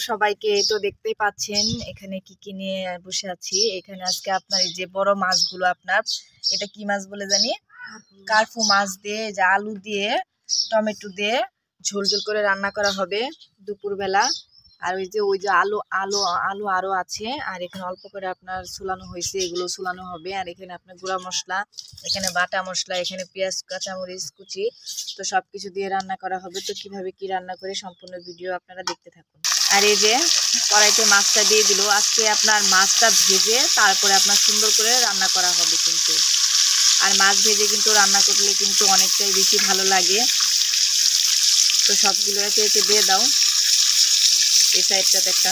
সবাইকে। তো দেখতেই পাচ্ছেন এখানে কি নিয়ে বসে আছি। এখানে আজকে আপনার এই যে বড় মাছগুলো, আপনার এটা কি মাছ বলে জানি, কার্পু মাছ দিয়ে যে আলু দিয়ে টমেটো দিয়ে ঝোল ঝোল করে রান্না করা হবে দুপুরবেলা। আর ওই যে আলু আলু আলু আরো আছে, আর এখানে অল্প করে আপনার সুলানো হয়েছে, এগুলো সুলানো হবে। আর এখানে আপনার গুঁড়া মশলা, এখানে বাটা মশলা, এখানে পেঁয়াজ কাঁচামরিচ কুচি, তো সবকিছু দিয়ে রান্না করা হবে। তো কিভাবে কি রান্না করে সম্পূর্ণ ভিডিও আপনারা দেখতে থাকুন। আর এই যে কড়াইতে মাছটা দিয়ে দিল। আজকে আপনার মাছটা ভেজে তারপরে আপনার সুন্দর করে রান্না করা হবে কিন্তু। আর মাছ ভেজে কিন্তু রান্না করলে কিন্তু অনেকটাই বেশি ভালো লাগে। তো সবগুলো একে একে দিয়ে দাও। এই সাইডটাতে একটা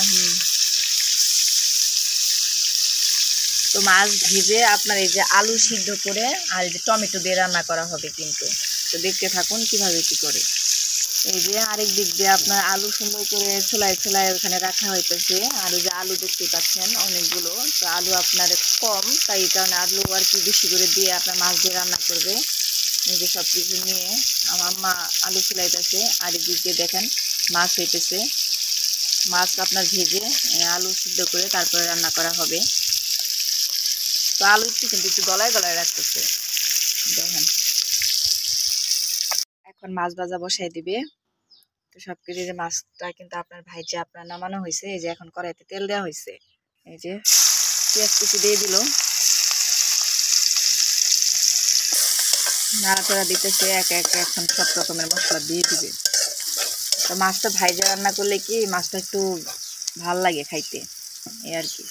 তো মাছ ভেজে আপনার এই যে আলু সিদ্ধ করে আর এই যে টমেটো দিয়ে রান্না করা হবে কিন্তু। তো দেখতে থাকুন কিভাবে কি করে। এই যে আরেক দিক দিয়ে আপনার আলু সুন্দর করে ছোলায় ছোলায় ওখানে রাখা হইতেছে। আর ওই যে আলু দেখতে পাচ্ছেন অনেকগুলো। তো আলু আপনার কম, তাই এই কারণে আলু আর কি বেশি করে দিয়ে আপনার মাছ দিয়ে রান্না করবে। এই যে সব কিছু নিয়ে আমার আম্মা আলু ছোলাইতেছে, আর এদিকে দেখেন মাছ হইতেছে। মাছ আপনার ভেজে আলু সিদ্ধ করে তারপরে রান্না করা হবে। তো আলু কিন্তু একটু গলায় গলায় রাখতেছে দেখেন। এখন মাছ ভাজা বসাই দিবে। তো সবকিছু যে মাছটা কিন্তু আপনার ভাইজে আপনার নামানো হয়েছে। এই যে এখন কড়াইতে তেল দেওয়া হয়েছে। এই যে পেঁয়াজ কুচি দিয়ে দিল, নাড়াচাড়া দিতেছে একে একে। এখন সব রকমের মশলা দিয়ে দিবে। তো মাছটা ভাইজা রান্না করলে কি মাছটা একটু ভাল লাগে খাইতে, এই আর কি।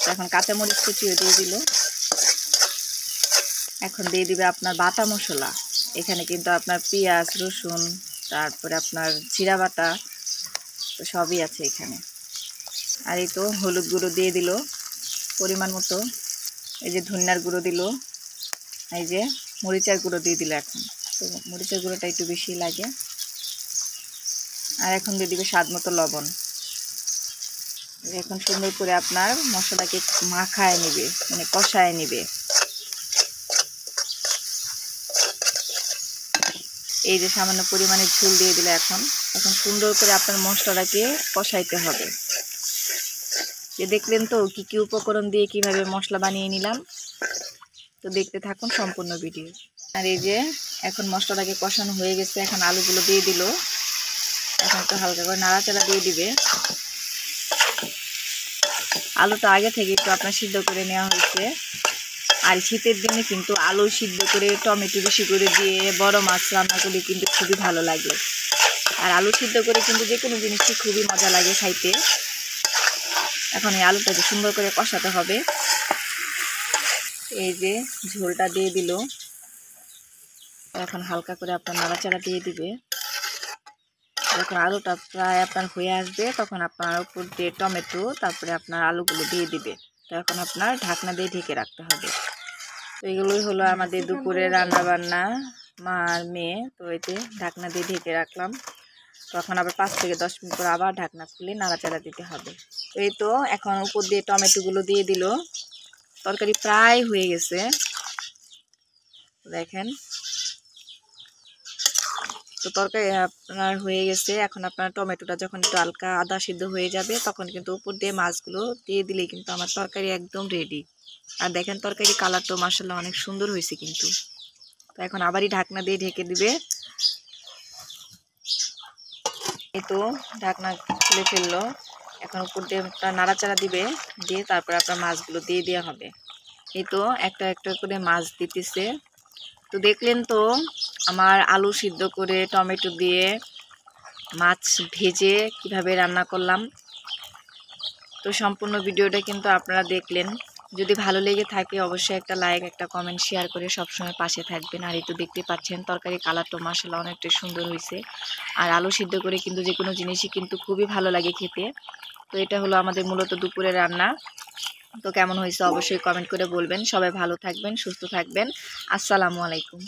তো এখন কাঁচামরিচ কুচিও দিয়ে দিল। এখন দিয়ে দিবে আপনার বাটা মশলা। এখানে কিন্তু আপনার পেঁয়াজ রসুন, তারপরে আপনার জিরা বাটা, তো সবই আছে এখানে। আর এই তো হলুদ গুঁড়ো দিয়ে দিল পরিমাণ মতো। এই যে ধনিয়ার গুঁড়ো দিল, এই যে মরিচের গুঁড়ো দিয়ে দিল এখন। তো মরিচের গুঁড়োটা একটু বেশি লাগে। আর এখন দিয়ে দিবে স্বাদ মতো লবণ। এখন সুন্দর করে আপনার মশলাকে মাখায় নেবে, মানে কষায় নেবে। এই যে সামান্য পরিমাণে ঝোল দিয়ে দিলে এখন সুন্দর করে আপনার মশলাটাকে কষাইতে হবে। যে দেখলেন তো কি কি উপকরণ দিয়ে কিভাবে মশলা বানিয়ে নিলাম। তো দেখতে থাকুন সম্পূর্ণ ভিডিও। আর এই যে এখন মশলাটাকে কষানো হয়ে গেছে। এখন আলুগুলো দিয়ে দিল। এখন একটু হালকা করে নাড়াচাড়া দিয়ে দিবে। আলুটা আগে থেকে একটু আপনার সিদ্ধ করে নেওয়া হয়েছে। আর শীতের দিনে কিন্তু আলু সিদ্ধ করে টমেটো বেশি করে দিয়ে বড় মাছ রান্না করলে কিন্তু খুবই ভালো লাগে। আর আলু সিদ্ধ করে কিন্তু যে কোনো জিনিসই খুবই মজা লাগে খাইতে। এখন এই আলুটাকে সুন্দর করে কষাতে হবে। এই যে ঝোলটা দিয়ে দিল। এখন হালকা করে আপনার নাড়াচাড়া দিয়ে দিবে। যখন আলুটা প্রায় আপনার হয়ে আসবে তখন আপনার উপর দিয়ে টমেটো, তারপরে আপনার আলুগুলো দিয়ে দিবে। তো এখন আপনার ঢাকনা দিয়ে ঢেকে রাখতে হবে। তো এগুলোই হলো আমাদের দুপুরে রান্না বান্না মা আর মেয়ে। তো এতে ঢাকনা দিয়ে ঢেকে রাখলাম। তখন আবার 5 থেকে 10 মিনিট পর আবার ঢাকনা খুলে নাড়াচাড়া দিতে হবে। তো এই তো এখন উপর দিয়ে টমেটোগুলো দিয়ে দিল। তরকারি প্রায় হয়ে গেছে দেখেন। তো তরকারি আপনার হয়ে গেছে। এখন আপনার টমেটোটা যখন একটু হালকা আদা সিদ্ধ হয়ে যাবে তখন কিন্তু উপর দিয়ে মাছগুলো দিয়ে দিলেই কিন্তু আমার তরকারি একদম রেডি। আর দেখেন তরকারি কালারটা মাশাআল্লাহ অনেক সুন্দর হয়েছে কিন্তু। তো এখন আবারই ঢাকনা দিয়ে ঢেকে দিবে। এই তো ঢাকনা খুলে ফেললো। এখন উপর দিয়ে নাড়াচাড়া দিবে, দিয়ে তারপর আপনার মাছগুলো দিয়ে দেওয়া হবে। এই তো একটা একটা করে মাছ দিতেছে। তো দেখলেন তো আমার আলু সিদ্ধ করে টমেটো দিয়ে মাছ ভেজে কিভাবে রান্না করলাম। তো সম্পূর্ণ ভিডিওটা কিন্তু আপনারা দেখলেন। যদি ভালো লেগে থাকে অবশ্যই একটা লাইক, একটা কমেন্ট, শেয়ার করে সবসময় পাশে থাকবেন। আর এই তো দেখতে পাচ্ছেন তরকারি কালারটা মাশাআল্লাহ অনেকটা সুন্দর হয়েছে। আর আলু সিদ্ধ করে কিন্তু যে কোনো জিনিসই কিন্তু খুবই ভালো লাগে খেতে। তো এটা হলো আমাদের মূলত দুপুরের রান্না। তো কেমন হয়েছে অবশ্যই কমেন্ট করে বলবেন। সবাই ভালো থাকবেন, সুস্থ থাকবেন। আসসালামু আলাইকুম।